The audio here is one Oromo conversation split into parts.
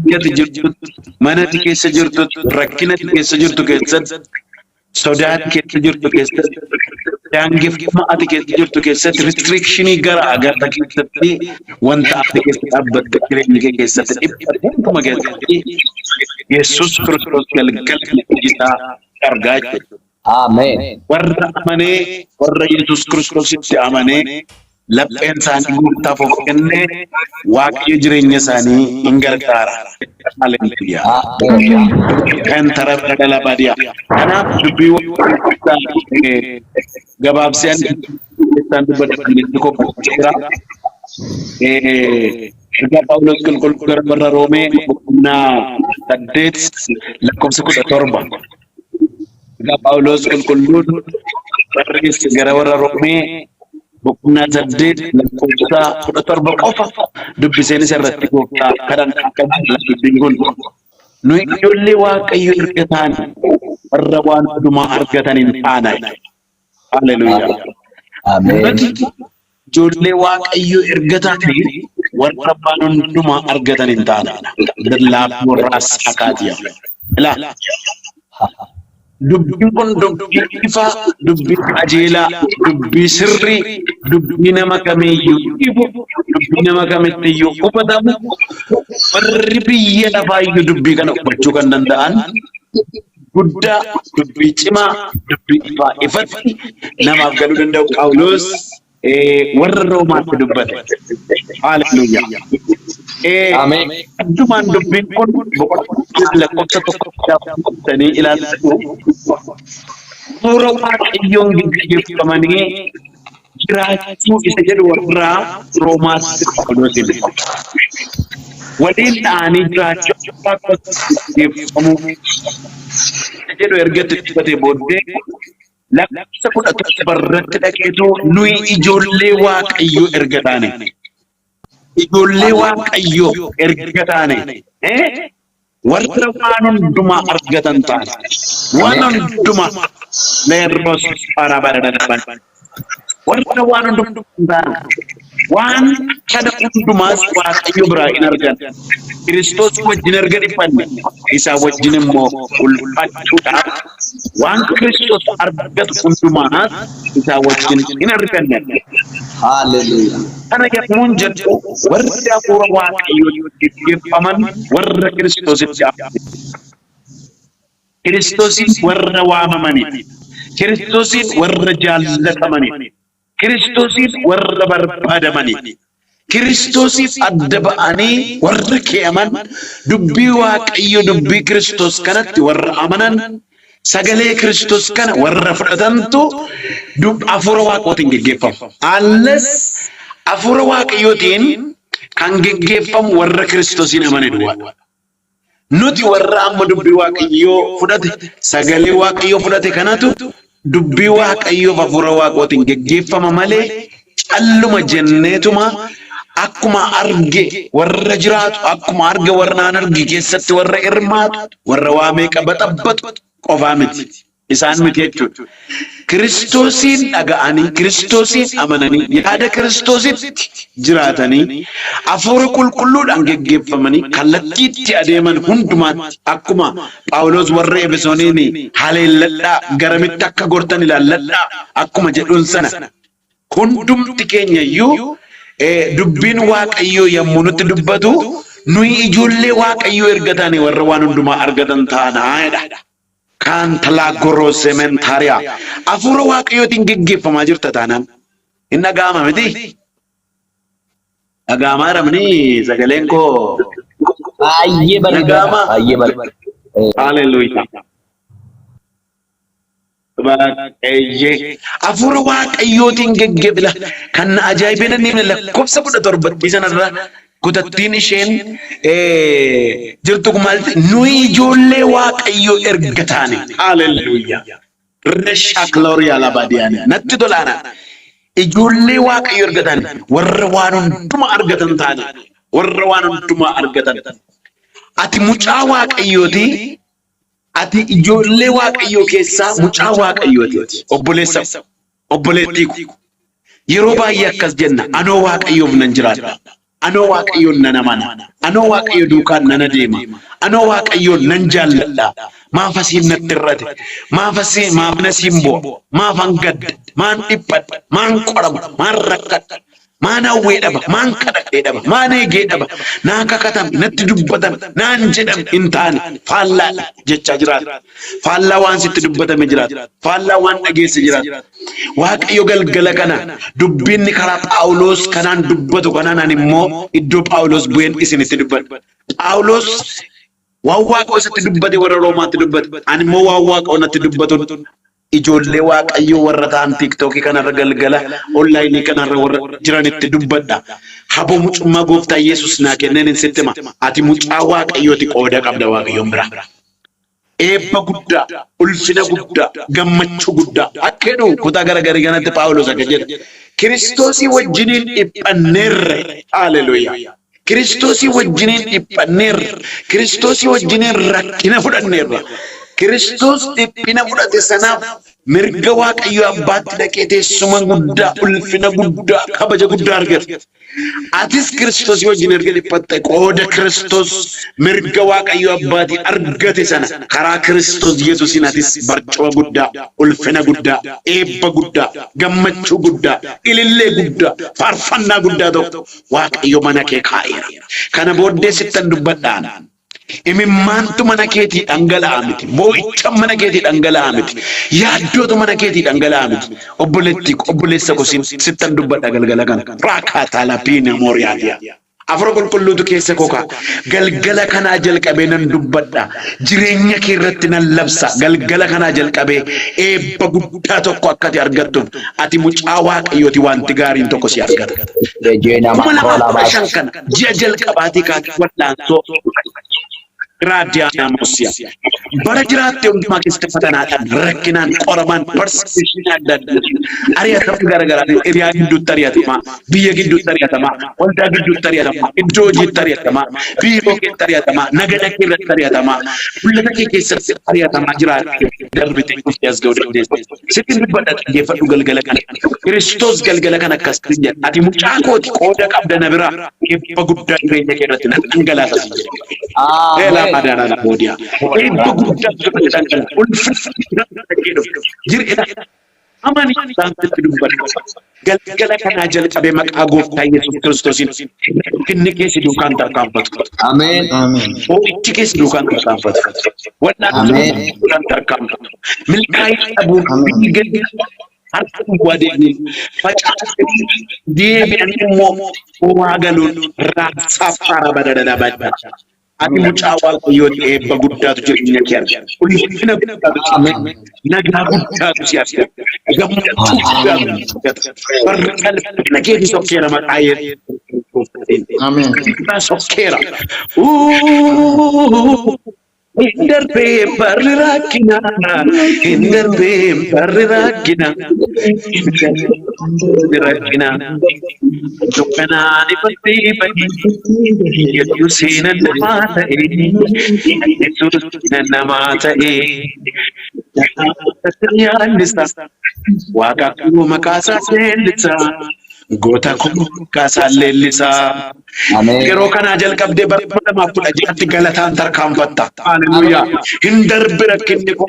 biyyatti jirtu manatti keessa jirtu rakkinatti keessa jirtu keessatti sodaatti keessa jirtu keessatti daangeffama ati keessa jirtu keessatti restrictionii gara agarta keessatti wanta ati keessa dhaabbatte jireenya kee keessatti dhiphate hunduma keessatti Yesuus Kiristoos galgala isaa argaa jechuudha. Amen. Warra amanee warra Yesuus Kiristoositti amanee lapheen isaanii guuttaaf of kennee waaqayyo jireenya isaanii hin gargaara. Haleluuyaa. Kan tararra dhala baadiyaa. Kanaaf dubbii gabaabsee isaan dubbatan kophaachira. Egaa Phaawulos qulqulluu gara warra Roomee boqonnaa 8 lakkoofsa 17. Egaa Phaawulos qulqulluun barreesse gara warra Roomee boqonnaa 8 lakkoofsa 17 qofa dubbiseen irratti gooftaa kadhan akka dubbiin kun nuyi ijoollee waaqayyo erga taane warra waan hundumaa argatan hin taane. Haleluuyaa. Amen. Ijoollee waaqayyo erga taane warra waan hundumaa argatan hin taane. Dallaa warraas akaatiya. Ilaa. Dubbiin kun dubbii ifa, dubbii qajeelaa, dubbii sirrii, dubbii nama kamiyyuu ifu, dubbii nama kamittiyyu hubatamu, warri biyya lafaayyuu dubbii kana hubachuu kan danda'an guddaa, dubbii cimaa, dubbii ifaa ifatti namaaf galuu danda'u Phaawulos warra Roomaatti dubbate. Haleluuyaa. Amen. Addumaan dubbiin kun boqonnaa lakkoofsa tokkoffanii ilaaltu suura waaqayyoon gaggeeffamanii jiraachuu isa jedhu warra Roomaatti Phaawulosin waliin ta'anii jiraachuu akka gaggeeffamu isa jedhu ergatti dubbatee booddee lakkoofsa 11 irratti dhaqeetu nuyi ijoollee waaqayyoo erga taane. Ijoollee waaqayyo erga taane warra waan hundumaa argatan taane waan hundumaa leerroos para baradadhaban warra waan hundumaa taane waan kana hundumaas waaqayyo biraa hin argan Kiristoos wajjin erga dhiphanne isaa wajjin immoo ulfachuudhaaf waan Kiristoos argatu hundumaas isaa wajjin hin arganne. Hallelujah. Kana yemmuun jedhu warri hafuura waaqayyoo gaggeeffaman warra Kiristoositti amanu. Kiristoosiin warra waamamanii, Kiristoosiin warra jaallatamanii, Kiristoosiin warra barbaadamanii, Kiristoosiif adda ba'anii warra kee'aman dubbii waaqayyoo dubbii Kiristoos kanatti warra amanan sagalee Kiristoos kana warra fudhatantu hafuura waaqayyootiin gaggeeffamu. Alles hafuura waaqayyootiin kan gaggeeffamu warra Kiristoosiin amane duwwaadha. Nuti warra amma dubbii waaqayyoo fudhate sagalee waaqayyoo fudhate kanatu dubbii waaqayyoof hafuura waaqayyootiin gaggeeffama malee calluma jenneetuma akkuma arge warra jiraatu akkuma arge warra naan arge keessatti warra hirmaatu warra waa meeqa baxabbatu qofaa miti. Isaan miti jechuudha. Kiristoosiin dhaga'anii, Kiristoosiin amananii, yaada Kiristoositti jiraatanii, hafuura qulqulluudhaan gaggeeffamanii, kallattiitti adeeman hundumaatti akkuma Phaawulos warra Efesooniin haleelladhaa garamitti akka gortan ilaalladhaa akkuma jedhuun sana hundumti keenya iyyuu dubbiin waaqayyoo yommuu nutti dubbatu nuyi ijoollee waaqayyoo erga taane warra waan hundumaa argatan taanaa jedha. Kan talagoro sementaria hafuura waaqayyootiin gaggeeffamaa jirta taanaan hin dhaga'ama miti. Dhaga'amaa ramni sagaleen koo Baay'ee bareeda. Baay'ee bareeda. Haleluuyaa. Hafuura waaqayyootiin gaggeeffila kan na ajaa'ibee ni lakkoofsa 17 sanarra kutattiin isheen jirtu kumaalti nuyi ijoollee waaqayyoo erga taane. Haleluuyaa. Resha gloria la badiyaani. Natti tolaana. Ijoollee waaqayyoo erga taane warra waan hundumaa argatan taane warra waan hundumaa argatan. Ati mucaa waaqayyooti. Ati ijoollee waaqayyoo keessaa mucaa waaqayyooti. Obboleessa obboleettii yeroo baay'ee akkas jenna anoo waaqayyoof nan jiraadha. Ano waaqayyoon nan amana. Ano waaqayyo duukaan nan adeema. Ano waaqayyoon nan jaalladha. Maaf asiin natti irrate. Maaf na simbo. Maaf hangad. Maan dhiphadha. Maan qorama. Maan rakkadha. Maan hawwee dhaba. Maan kadhadhee dhaba. Maan eegee dhaba. Naan kakatame. Natti dubbatame. Naan jedhame hin taane. Faallaa jechaa jiraata. Faallaa waan sitti dubbatame jiraata. Faallaa waan dhageesse jiraata. Waaqayyo galgala kana dubbinni karaa Phaawulos kanaan dubbatu kanaan ani immoo iddoo Phaawulos bu'een isinitti dubbadha. Phaawulos waan Waaqa isatti dubbate warra Roomaatti dubbate. Ani immoo waan Waaqa natti dubbatu ijoollee Waaqayyo warra ta'an TikTokii kanarra galgala onlaayinii kanarra warra jiranitti dubbadha. Haboo mucummaa gooftaa Yesuus naa kenneen sitti hima. Ati mucaa Waaqayyooti qooda qabda Waaqayyoon bira. Eebba guddaa, ulfina guddaa, gammachuu guddaa. Akka jedhu kutaa garagarii kanatti Phaawulos akka jedhe Kiristoosii wajjiniin dhiphanneerre. Haaleluyyaa. Kiristoosii wajjiniin dhiphanneerre. Kiristoosii wajjiniin rakkina fudhanneerra. Kiristoos dhiphina fudhate sanaaf mirga Waaqayyo abbaatti dhaqee teessuma guddaa, ulfina guddaa, kabaja guddaa argate. Atis Kiristoosii wajjin erga dhiphatte qooda Kiristoos mirga Waaqayyo abbaatti argate sana karaa Kiristoos Yesuusiin atis barcuma guddaa, ulfina guddaa, eebba guddaa, gammachuu guddaa, ilillee guddaa, faarfannaa guddaa tokko Waaqayyo mana kee kaa'eera. Kana booddee sittan dubbadhaan. Imimmaantu mana keetii dhangala'aa miti. Boo'icha mana keetii dhangala'aa miti. Yaaddootu mana keetii dhangala'aa miti. Obboleessa ko sittan dubbadha galgala kana. Raakaataa lapiina mooriyaatiya. Afur qulqulluutu keessa kokaa. Galgala kanaa jalqabee nan dubbadha. Jireenya kee irratti nan labsa. Galgala kanaa jalqabee eebba guddaa tokko akkati argattuuf ati mucaa Waaqayyooti wanti gaariin tokko si argata. Kuma lamaa shan kana ji'a jalqabaatii kaatee wal'aansoo. Raadiyaa Musiyaa. Bara jiraattee hundumaa keessatti fatanaadhaan rakkinaan qoramaan persecution adda addaa ari'atama garaagaraatiin hiriyaa gidduutti ari'atama, biyya gidduutti ari'atama, waldaa gidduutti ari'atama, iddoo hojiitti ari'atama, biiroo keessatti ari'atama, nagada kee irratti ari'atama, mul'ata kee keessatti ari'atamaa jiraattee darbitee dhuftee as ga'uu dandeessa. Sitti dubbadha xiyyeeffadhu galgala kana. Kiristoos galgala kana akkasitti jedha. Ati mucaa kooti qooda qabda na biraa eebba guddaa jireenya kee irratti nan dhangalaasa si jedha. Madara la bodia. Eebba guddaa dangala. Ulfina jireenya amani saantitti dubbadhu. Galgala kanaa jalqabee maqaa gooftaa Yesuus Kiristoosiin inni keessi duukaan tarkaanfatu. Ameen. Boo'ichi keessi duukaan tarkaanfatu. Wal'aansuun duukaan tarkaanfatu. Milkaa'ina dhabuun gadi harka duwwaa deebiin facaasanii deebi'anii immoo homaa galuun raabsaaf fara badadada badda. Ati mucaa Waaqayyooti eebba guddaatu jireenya kee argata. Ulfina guddaatu si argata. Nagaa guddaatu si argata. Gammachuu guddaatu si argata. Warra qalbii keetii sokkeera maqaa Yesuus. Ameen. Sokkeera. Hindarbee barri rakkina. Hindarbee barri rakkina. Rakkina. Dukkanaan ifattee bahi. Yesuus seenan namaa ta'e. Yesuus namaa ta'e. Yaallisa. Waaqa koo maqaa isaa leellisa. Goota koo maqaa isaa leellisa. Yeroo kanaa jalqabdee bara 2016 galataan tarkaanfatta. Hallelujaa. Hin darbe rakkinni koo.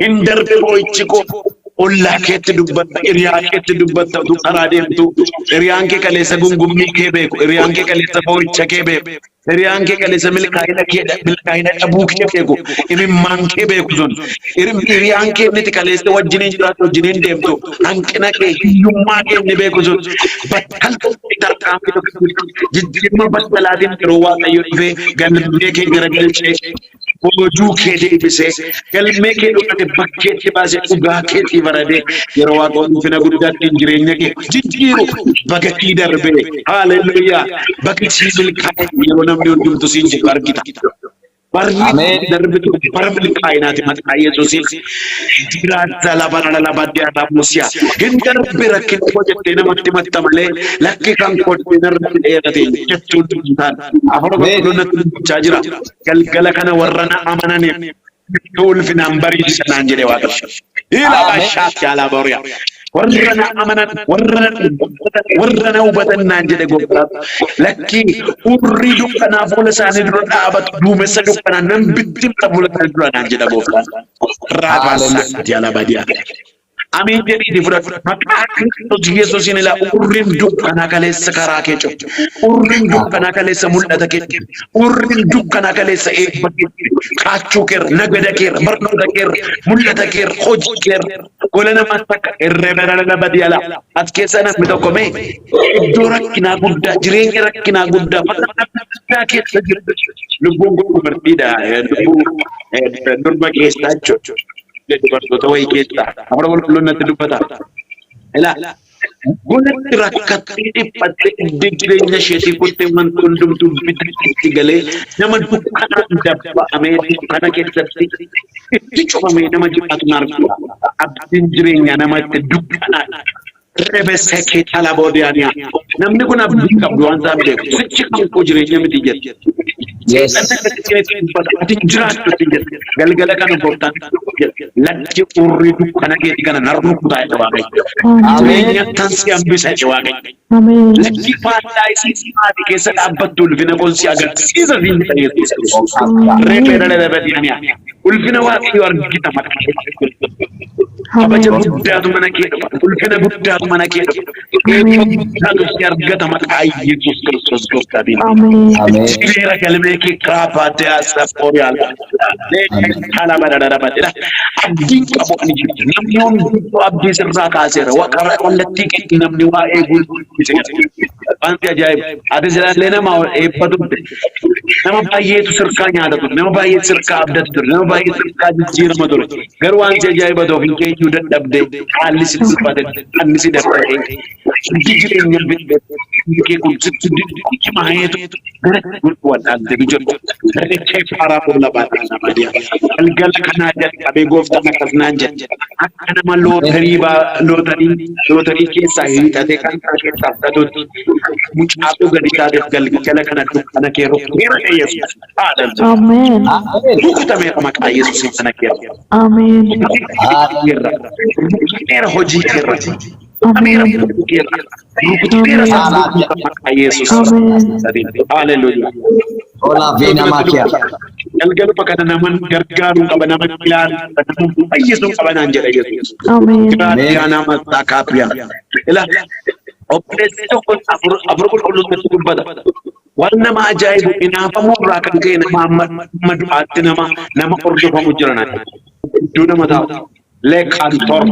Hin darbe boo'ichi koo. Ollaa keetti dubbatta, hiriyaa keetti dubbatta, utuu karaa deemtu, hiriyaan kee kaleessa gungummii kee beeku, hiriyaan kee kaleessa boo'icha kee beeku, hiriyaan kee kaleessa milkaa'ina dhabuu kee beeku, imimmaan kee beeku sun, hiriyaan kee inni kaleessa wajjiniin jiraatu wajjiniin deemtu, hanqina kee, hiyyummaa kee inni beeku sun, battalatti tarkaanfii jijjiirama battalaatiin yeroo Waaqayyo dhufee galmee kee garagalchee boojuu kee deebisee galmee kee dhufate bakkeetti baasee dhugaa keetii baradee yeroo Waaqayyoon ulfina guddaatti jireenya kee jijjiiru bagatii darbee haaleluyyaa bagatii milkaa'e yeroo namni hundumtu siin jedhu argita. Barri darbitu bara milkaa'inaati maqaa Yesuusiin jiraata labara labadii aadaa Musiyaa hin darbe rakkinni koo jettee namatti matta malee lakki kan koodee narratti dheerate jechuun tuntaan afur qulqulluunatti dubbachaa jira galgala kana warra na amananiif ulfinaan bariisanaan jedhee Waaqayyo. Ila bashaatti ala boriya. warrana amanan warrana hubatannaa jedhe gooftaan lakki urri dukkanaa fuula isaanii dura dhaabatu duumessa dukkanaa nan bittimta fuula isaanii dura naan jedha gooftaan raabaasaa dialabadiyaa. Amin jadi di budak maka Kristus Yesus inilah urrin dukkana kaleessa karaa kee cufu urrin dukkana kaleessa mul'ata kee urrin dukkana kaleessa eebba kee kaachuu kee nagada kee barnoota kee mul'ata kee hojii kee gola namaa takka irreebala badiyala as keessa namni tokko mee iddoo rakkinaa guddaa jireenya rakkinaa guddaa fannaa keessa jiru lubbuun gurgurtiidha lubbuun durba keessaa jechuudha. Dubartoota wayii keessaa amara qulqulluun natti dubbata. Ilaa gonatti rakkattee dhiphattee iddoo jireenya isheetii kuttee wanti hundumtuu bitatti galee nama dukkanaan dabba'amee dukkana keessatti itti cufamee nama jiraatu nargudha. Abdiin jireenyaa nama itti dukkanaan rebessa kee caalaa boodiyyaaniyaa. Namni kun abdii qabdu waan isaan beeku. Sichi kan koo jireenya miti jedhe. Ati jiraattu jedhe. Galgala kana gooftaan lakki urri dukkana keetii kana narruu kutaa jedha waaqayyo. Jireenya tansi hambisa jedhe waaqayyo. Lakki faallaa isii maatii keessa dhaabbattu ulfina qoonsi agarsiisa fiinni ta'eessa. Reefee dhala ulfina waaqayyo argita maqaa kabaja guddaatu mana kee dhufa ulfina guddaatu mana kee dhufa eebba guddaatu si argata maqaa Yesuus Kiristoos gooftaadhaan. Jireera galmee kee kaafaatee asaforiyaala. Kana badhaadha. Abdiin qabu ani jirti. Namni hunduu abdii sirraa kaaseera. Waaqarraa kallattii keetti namni waa eeguu wanti ajaa'iba. Ati jiraallee nama eebbatu nama baay'eetu sirkaa nyaata ture. Nama baay'eetu sirkaa abdatu ture. Nama baay'eetu sirkaa jijjiirama ture. Garuu wanti ajaa'iba ta'uuf hin keenyu dadhabdee haalli si dhiphate haalli si dabbatee hundi jireenya kee kun sitti maayeetu gara wal'aante bijiru. Reechee faaraa fuula baadhaa nama diyaa. Galgala kanaa jalqabee gooftaan akkas naan jedhe. Akka nama lootarii keessaa hiixatee kan keessaa fudhatutti mucaatu gadi taateef galgala kana dukkana kee rukkeera Yesuus. Amen. Rukutame maqaa Yesuus kana keera. Amen. Rukutame hojii keera. Amen. Rukutame maqaa Yesuus. Hallelujah. Ola vena makia. Galgala pakana naman gargaaruu qaba nama ilaalu nama fayyisuu qaba naan jedha Yesuus. Amen. Kiraatiyaa nama taakaapiyaa. Ila obboleessi tokko afur qulqulluutti dubbata. Waan nama ajaa'ibu inaafamuu irraa kan ka'e nama du'aatti nama hordofamu jiran. Iddoo nama taa'u. Leekantor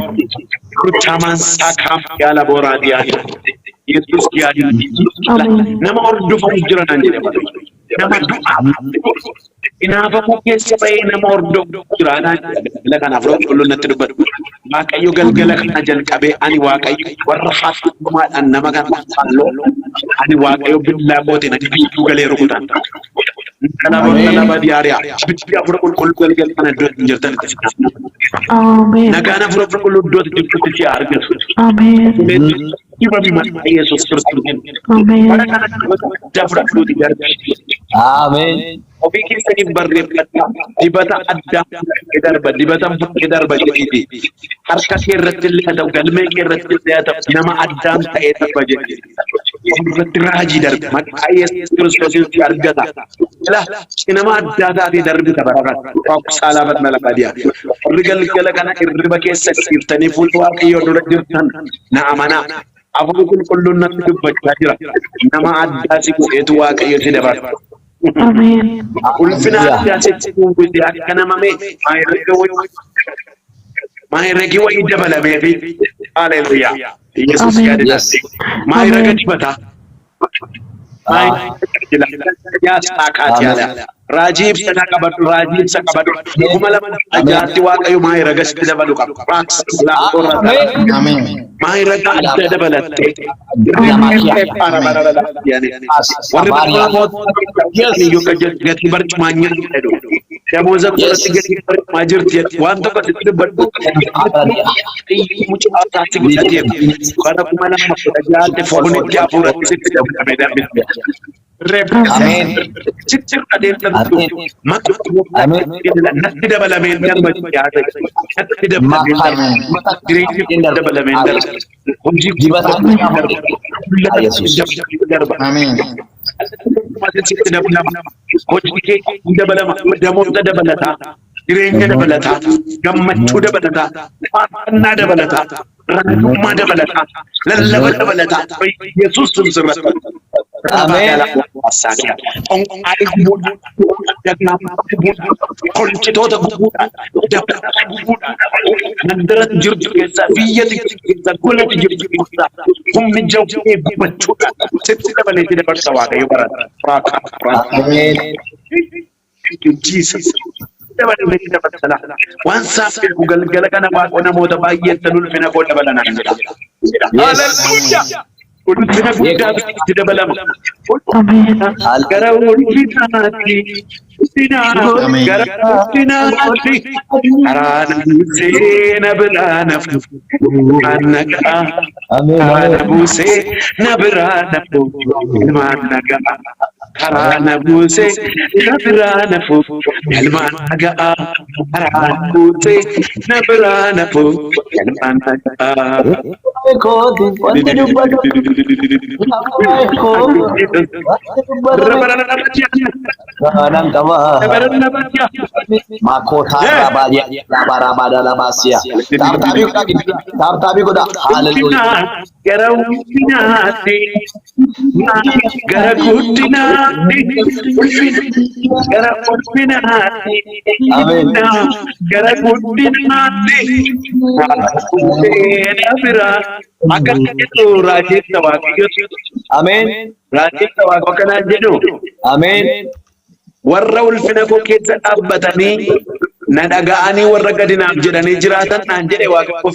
Rutaman Sakam yaala boraadiyaa. Yesuus yaadii nama hordofamu jiran jedhama. Nama du'aa inaafamuu keessa ba'ee nama hordofu jiraanaa galgala kanaaf qulqulluun natti dubbatu. Waaqayyo galgala kana jalqabee ani Waaqayyo warra hafuummaadhaan nama kana falloo ani Waaqayyo billaa kootiin ani biiftuu galee rukutaan. Kana badiyaariyaa bitti afur qulqulluu galgala kana iddoo hin jirtan. Amen. Nagaan afur qulqulluu iddoo jirtutti si argatu. Amen. Dibami maqaa Yesuus Kiristoos. Amen. Dafra fudhuuti gargaara. Amen. Ofii keessaniif barreeffadhaa dibata addaa darba dibata darba jedhiti harka kee irratti illee haa ta'u galmee kee irratti illee haa ta'u nama addaan ta'ee darba jedhiti irratti raajii darba maqaa Yesuus Kiristoosiin si argata nama addaa taatee darbita barabara saalaabat malabadiyaa warri galgala kana irriba keessa siftanii fuula Waaqayyoo dura jirtan na amanaa afur qulqulluun natti dubbachaa jira nama addaa si godheetu Waaqayyo si dabarsa. Amen. Ulfina addaa sitti kuukuti akka namame maayirregi wayii dabalamee fi haleluyaa Yesuus yaadataatti maayirrega dibata raajii ibsa qabadhu raajii ibsa qabadhu kuma lama ajaatti Waaqayyo maayirrega sitti dabalu qaba maayirrega adda dabalatte gati barcumaanya jedhu damooza godhatti gati barcumaa jirti waan tokko sitti dubbadhu mucaa taatti godhateef bara kuma lama ajaatti foonitti hafuuratti sitti dabalame darbite Amen. Ciccir adeemsa Amen. maqaa Amen. natti dabalameen darba yaada natti dabalameen darba jireenya dabalameen darba hojii darba Amen. sitti dabalama hojii kee dabalama damoota dabalataa jireenya dabalataa gammachuu dabalataa faarfannaa dabalataa raajummaa dabalataa lallaba dabalataa Yesuus sirratti Amen. Onqaalee gubuudhaan, kolchitoota gubuudhaan, dabalataa gubuudhaan, mandaratti jirtu keessaa, biyya keessaa, golatti jirtu keessaa, humni jawwee gubachuudhaan, sitti dabaleetti dabarsa Waaqayyo barata. Amen. Thank you, Jesus. Dabaleetti dabarsa. Waan saafee galgala kana Waaqoo namoota baay'eetti ulfina koo dabalanaan jedha. Hallelujah. Ulfina guddaa itti dabalama. Gara ulfinaatti gara ulfinaatti karaa buusee na biraa nafu ilmaan nagaa karaa buusee na biraa nafu ilmaan nagaa karaa na buusee na biraa nafu ilmaan nagaa karaa buusee na biraa nafu ilmaan nagaa. Makota rabadia labarabada labasia. Tartabi kuda. Hallelujah. Gara ulfinaatti gara guddinaatti gara ulfinaatti gara guddinaatti seena biraa akka jedhu raajicha Waaqayyo. Amen. Raajicha Waaqayyo kanaan jedhu. Amen. Warra ulfina koo keessa dhaabbatanii na dhaga'anii warra gadi naaf jedhanii jiraatan naan jedhe Waaqayyo.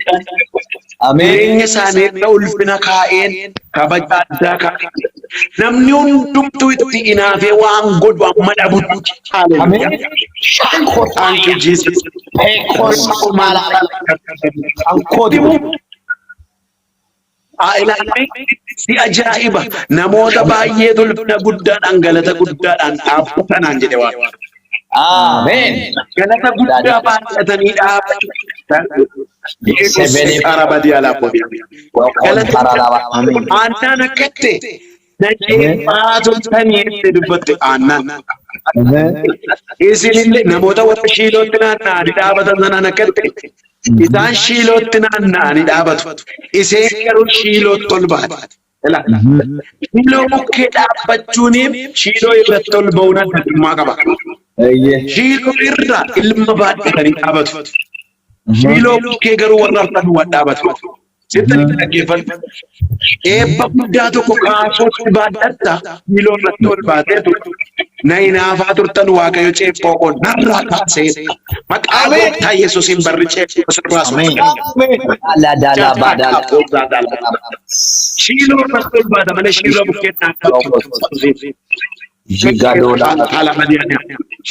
Amen. Jireenya isaanii irra ulfina kaa'een kabaja addaa kaa'een namni hundumtuu itti inaafee waan godhu amma dhabutti. Amen. Thank you, Jesus. Si ajaa'iba namoota baay'eetu ulfina guddaadhaan galata guddaadhaan dhaabbatanaan jedhe Waaqayyo. Amen. Galata guddaa baay'atanii aannan akkatti najeefaatu taniitti dubbatte aannan. Isinillee namoota warra shiilootti naanna'anii dhaabatan sanaan akkatti isaan shiilootti naanna'anii dhaabatu. Iseen garuu shiilootti ol baate. Shiiloo bukkee dhaabbachuuniif shiiloo irratti ol ba'uun addummaa qaba. Shiiloo irra ilma baadhatanii dhaabatu. Shiiloo bukkee garuu warra harkaan waan dhaabatu. Sittani dhaggeeffatu. Eebba guddaa tokko kaasuutti baadhatta shiiloo irratti ol baateetu na hinaafaa turtan Waaqayyo ceephoo koo narraa kaasee maqaa Gooftaa Yesuusiin barri ceephoo sirraa soofame. Shiiloo irratti ol baata malee shiiloo bukkee dhaabatu.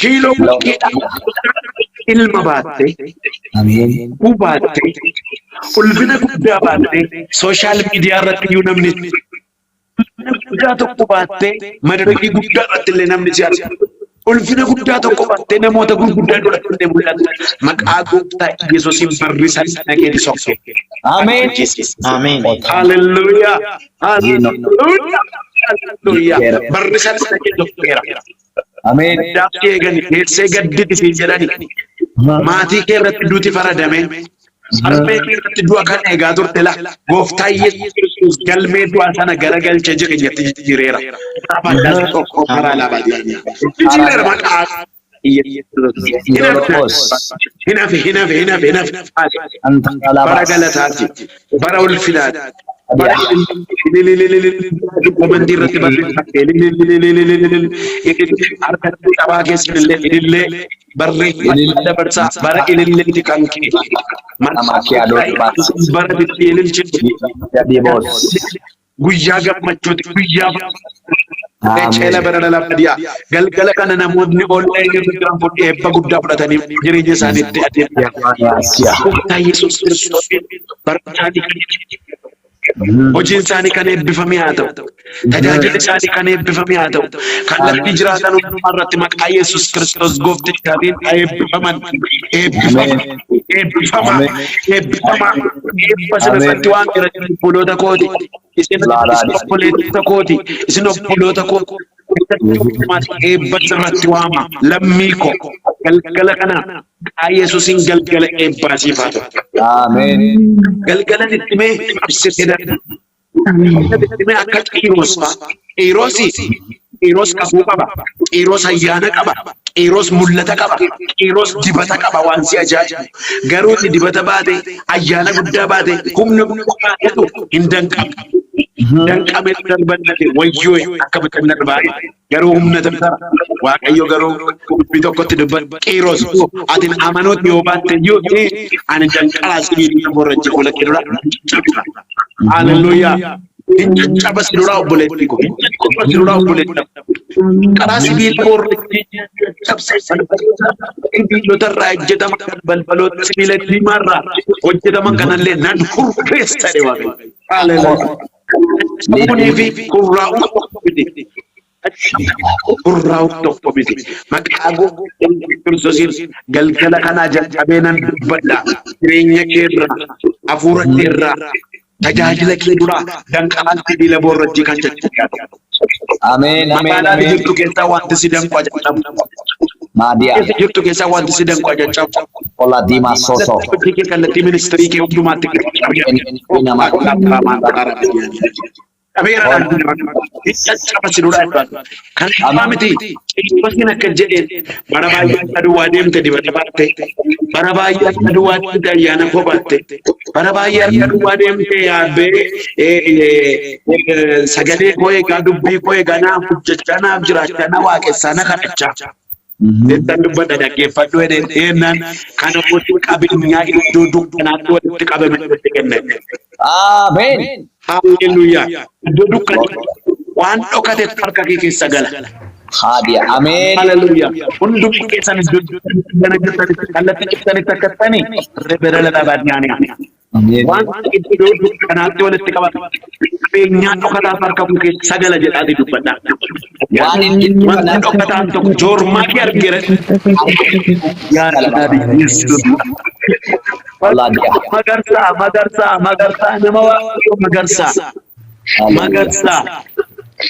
Shiiloo bukkee ilma baatte, baatte, ulfina guddaa baatte, sooshaal miidiyaa irratti iyyuu namni guddaa tokko baatte, madarakii guddaa irratti illee namni si arga. Ulfina guddaa tokko baatte namoota gurguddaa duratti illee mul'ata. Maqaa Gooftaa Yesuusiin barrisan nageenya sokke. Amen. Amen. Hallelujah. Hallelujah. Hallelujah. Barrisan nageenya sokkeera. Amen. Daafii eegani keessee gadditi fi jedhani maatii kee irratti duuti faradame harmee kee irratti du'a kan eegaa turte la Gooftaa Yesuus Kiristoos galmee du'aa sana garagalchee jireenyatti jijjiireera. Abaddaas tokko karaa lama jijjiireera maqaa hinafe bara galataati bara ulfinaati. Komantii irratti barreeffamee harkatti qabaa keessanillee ilillee barreeffama dabarsaa bara ililleetti kan kee bara itti ililchitu guyyaa gammachuuti guyyaa ceela bara labadiyaa galgala kana namoonni oollee irraan fudhee eebba guddaa fudhatanii jireenya isaaniitti adeemu. Gooftaa Yesuus Kiristoos bara isaanii Hojiin isaanii kan eebbifame haa ta'u. Tajaajilli isaanii kan eebbifame haa ta'u. Kallattii jiraatan hundumaa irratti maqaa Yesuus Kiristoos gooftichaatiin eebbifaman. Eebbifama. Eebbifama. Eebbifama. Eebba sirriitti waan jira obboloota kooti. Isin obboleettota kooti. Isin obboloota kooti. Eebba sirriitti waama. Lammii koo galgala kana maqaa Yesuusiin galgala eebbaa siif haa ta'u. Amen. Galgala itti mee ibsitee darba. Itti akka Qiiros fa'a. Qiiros qabuu qaba. Qiiros ayyaana qaba. Qiiros mul'ata qaba. Qiiros dibata qaba waan si ajaa'ibu. Garuu inni dibata baate ayyaana guddaa baate humna guddaatu hin danqamu. Danqame darbannate wayyoo akka bitan darbaa'e garuu humna dabtara. Waaqayyo garuu dubbii tokkotti dubbata. Qiiros ati amanooti yoo baatte yoo ani danqaraa sibiilii borrachi kola qirra. Hallelujah. Hincaccaba sidura obboleetti ko. Hincaccaba sidura obboleetti. Karaa sibiila borrachi cabsan. Sibiilota irraa hojjetama balbaloota sibiila diimaa hojjetaman kanallee nan hurreessa de waaqayyo. Hallelujah. Kunii fi kurraa'uu miti. Kurraa'uu tokko miti. Maqaa Kiristoosiin galgala kanaa jalqabee nan dubbadha. Jireenya keerraa, hafuura keerraa, tajaajila kee duraa danqaan sibiila borrajjii kan jajjabeeffatu. Amen. Magaalaa jirtu keessaa wanti si danqu ajajjabu. Madia. Jirtu keessaa wanti si danqu ajajjabu. Ola Dima Soso. Kallattii ministirii kee hundumaatti Abeera caccaba sidura kan miti Qiirosin akka jedheen bara baay'ee aduwaa deemte dibata baatte bara baay'ee aduwaa deemte ayyaana koo baatte bara baay'ee aduwaa deemte yaabbee sagalee koo eegaa dubbii koo eegaa naaf hojjechaa naaf jiraachaa na waaqessaa na kadhachaa. Deetan dubbata dhaggeeffadhu eenyaan kana mootii qabeenyaa iddoo dukkanaatti walitti qabame itti kenne. Amen. Hallelujah. Iddoo dukkanaatti waan dhokate harka kee keessa gala. Hadia. Amen. Hallelujah. Hundumti keessan iddoo dukkanaatti kallattii ibsanitti akka ta'ani reberala dhaabadhaani. Waan iddoo dukkanaatti walitti qabate qabeenyaa dhokataa harka kee keessa gala jedhaati dubbadha. Waan dhokataan tokko joormaa kee argeera. Yaa Rabbi Yesuus. Magarsaa nama waaqayyo magarsaa.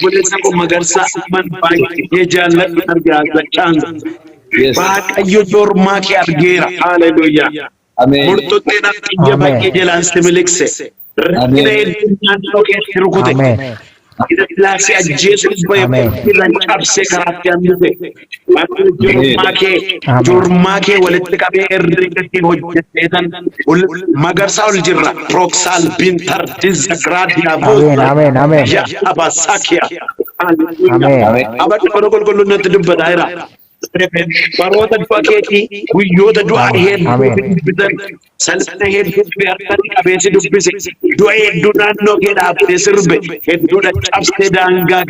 Buleessa ko magarsaa man baay'ee jaalladhu argaa gachaan. Waaqayyo joormaa kee argeera. Hallelujah. Amen. Murtootee nafti ija baay'ee jalaan si miliqse. Rakkina hedduu naannoo keetti rukute. Laasi ajjeesuuf bahe cabsee karaatti hambise. Joormaa kee walitti qabee herreegatiin hojjetteetan magarsaa ol jirra. Proksaal bintar dizagiraadiyaa booda abasakiya. Abadda bara qulqulluun natti dubbataa jira. Baroota du'a keetii guyyoota du'aa hedduu bitan salphina hedduu harkatti qabeessi dubbise du'a hedduu naannoo kee dhaabbatee sirbe hedduudha cabsee daangaa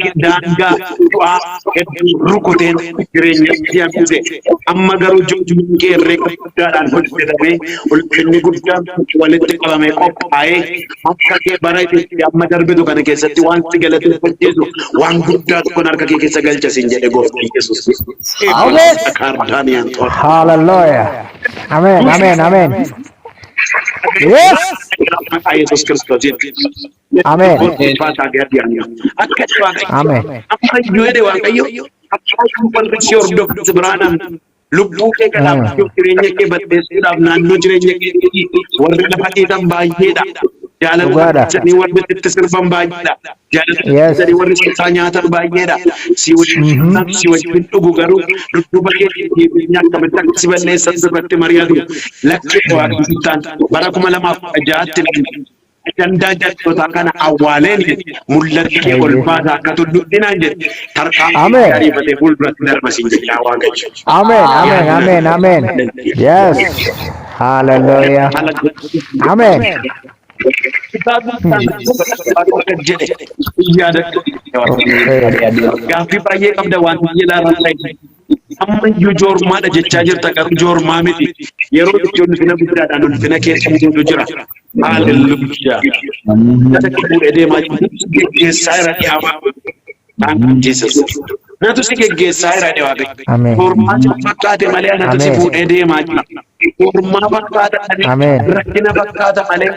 du'aa hedduu rukuteen jireenyatti hambise amma garuu ijoolleen kee herreega guddaadhaan hojjetamee ulfinni guddaan walitti qabamee qophaa'ee akka kee bara itti amma darbitu kana keessatti waan si galateeffachiisu waan guddaa tokkoon harka kee keessa galchasin jedhe gooftaan Yesuus. Hallelujah. Amen. Yes. Yesus Kristus. Amen. Amen. Lubbuu kee kanaaf jireenya kee balleessuudhaaf naannoo jireenya kee warri lafa dhiitan baay'eedha. Jaalatanii warri itti sirban baay'eedha. Jaalatanii warri isaa nyaatan baay'eedha. Si wajjin dhugu garuu dudduuba keetii jireenya akkamitti akka si balleessan sirratti mari'atu lakkee waaqeffatan bara 2006tti dandaa jajjootaa kana awwaaleen mul'atti kee ol baasa akka tulludhinaan jedhe tarkaanfii ariifatee fuulduratti darbasiin jedhe waaqayyo. Amen. Yes. Hallelujah. Amen. Gaaffii baay'ee qabda waan ilaalan amma iyyuu joormaadha jechaa jirta garuu joormaa miti yeroo itti ulfina guddaadhaan ulfina keessa jiru jira Hallelujah. Natu fuudhee geggeessaa jira dhiyaama. Jesus. Natu si geggeessaa jira dhiyaama. Amen. Hormaa fakkaate malee anatu si Amen. fuudhee deemaa jira. Hormaa fakkaata malee, Amen. rakkina fakkaata malee,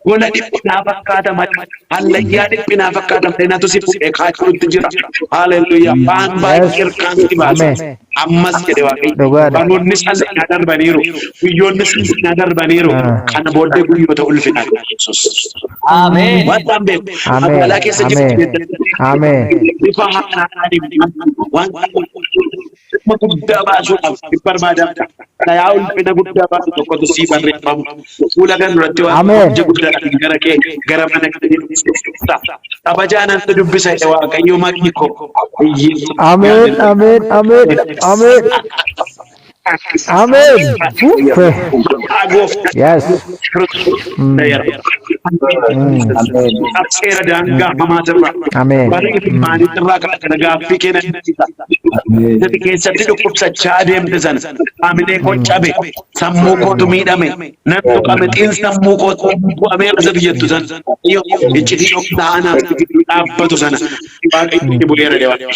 gola dhiphinaa fakkaata malee, hallayyaa dhiphinaa fakkaata malee natu si fuudhee kaachuutti jira. Hallelujah. Waan baay'ee hirkaansi baasa. Amen. Ammas jedhe Waaqayyo. Dhugaadha. Baroonni salphinaa darbaniiru. Guyyoonni salphinaa darbaniiru. Kana booddee guyyoota ulfinaa Yesuus. Amen. Waan waan beeku. Amen. Magaalaa keessa jirtu. Amen. Bifa haaraadhaan waan guddaa baasuudhaaf barbaadamta. Dhayaa ulfina guddaa baasu tokkotu sii barreeffamu. Fuula kan duratti waan Amen. hojii guddaadhaan gara kee gara mana kee dubbisa. Tabajaanantu dubbisa Waaqayyo maqni koo. Amen. Amen. Amen. Amen. Amen. Yes. Seera daangaa hamaa irraa. Amen. Bareedu maaliif irraa kana gaaffii kennan. Namni keessatti dhukkubsachaa adeemte sana haamilee koo cabe sammuu kootu miidhame nan tuqame xiin sammuu kootu bu'amee rasa biyyattu sana iccitii dhoksaanaaf dhaabbatu sana waaqayyo bu'eera deemaa.